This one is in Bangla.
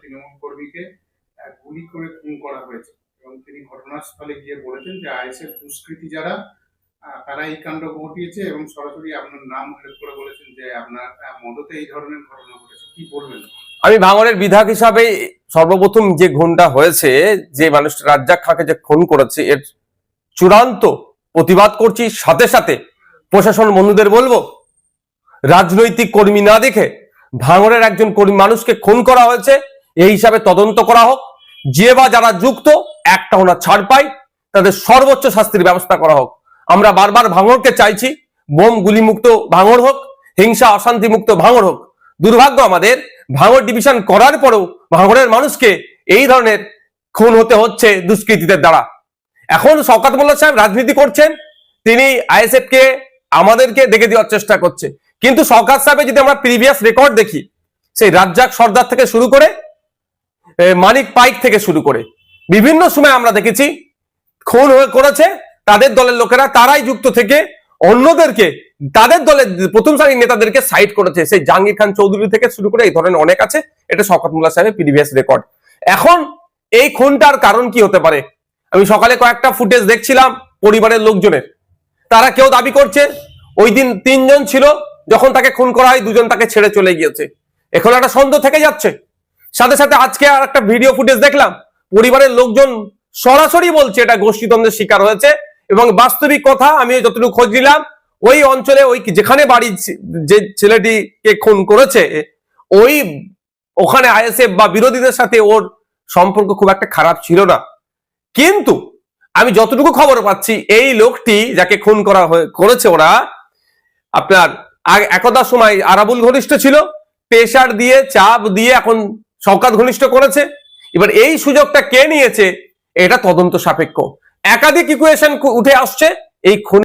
তৃণমূল কর্মীকে গুলি করে খুন করা হয়েছে এবং তিনি ঘটনাস্থলে গিয়ে বলেছেন যে আইএসএফ দুষ্কৃতী যারা তারা এই কাণ্ড ঘটিয়েছে এবং সরাসরি আপনার নাম উল্লেখ করে বলেছেন যে আপনার মদতে এই ধরনের ঘটনা ঘটেছে। কি বলবেন? আমি ভাঙড়ের বিধায়ক হিসাবে সর্বপ্রথম যে খুনটা হয়েছে, যে মানুষটা রাজ্জাক খাঁকে যে খুন করেছে, এর চূড়ান্ত প্রতিবাদ করছি। সাথে সাথে প্রশাসন বন্ধুদের বলবো, রাজনৈতিক কর্মী না দেখে ভাঙড়ের একজন কর্মী মানুষকে খুন করা হয়েছে, এই হিসাবে তদন্ত করা হোক। যে বা যারা যুক্ত একটা ওনা ছাড় পায়, তাদের সর্বোচ্চ শাস্তির ব্যবস্থা করা হোক। আমরা বারবার ভাঙড়কে চাইছি বোম গুলি মুক্ত ভাঙড় হোক, হিংসা অশান্তি মুক্ত ভাঙড় হোক। দুর্ভাগ্য আমাদের, ভাঙড় ডিভিশন করার পরেও ভাঙড়ের মানুষকে এই ধরনের খুন হতে হচ্ছে দুষ্কৃতীদের দ্বারা। এখন শওকত মোল্লা সাহেব রাজনীতি করছেন, তিনি আইএসএফ কে আমাদেরকে দেখে দেওয়ার চেষ্টা করছে। কিন্তু শওকত সাহেবের যদি আমরা প্রিভিয়াস রেকর্ড দেখি, সেই রাজ্জাক সর্দার থেকে শুরু করে মানিক পাইক থেকে শুরু করে বিভিন্ন সময় আমরা দেখেছি খুন করেছে তাদের দলের লোকেরা, তারাই যুক্ত থেকে অন্যদেরকে, তাদের দলের প্রথম সারির নেতাদেরকে সাইড করেছে। সেই জাহাঙ্গীর খান চৌধুরী থেকে শুরু করে এই ধরনের অনেক আছে। এটা শওকত মোল্লা সাহেবের প্রিভিয়াস রেকর্ড। এখন এই খুনটার কারণ কি হতে পারে? আমি সকালে কয়েকটা ফুটেজ দেখছিলাম পরিবারের লোকজনের, তারা কেউ দাবি করছে ওই দিন 3 জন ছিল, যখন তাকে খুন করা হয় 2 জন তাকে ছেড়ে চলে গিয়েছে। এখন একটা সন্দেহ থেকে যাচ্ছে। সাথে সাথে আজকে আর একটা ভিডিও ফুটেজ দেখলাম, পরিবারের লোকজন সরাসরি বলছে এটা গোষ্ঠীদ্বন্দ্বের শিকার হয়েছে। এবং বাস্তবিক কথা, আমি যতটুকু খোঁজ নিলাম, ওই অঞ্চলে ওই যেখানে বাড়ি যে ছেলেটিকে খুন করেছে, ওখানে আইএসএফ বা বিরোধীদের সাথে ওর সম্পর্ক খুব একটা খারাপ ছিল না। কিন্তু আমি যতটুকু খবর পাচ্ছি, এই লোকটি যাকে খুন করেছে ওরা, আপনার একদা সময় আরাবুল ঘনিষ্ঠ ছিল, প্রেসার দিয়ে চাপ দিয়ে এখন শওকত ঘনিষ্ঠ করেছে। এবার এই সুযোগটা কে নিয়েছে, এটা তদন্ত সাপেক্ষ। একাধিক ইকুয়েশন উঠে আসছে এই খুন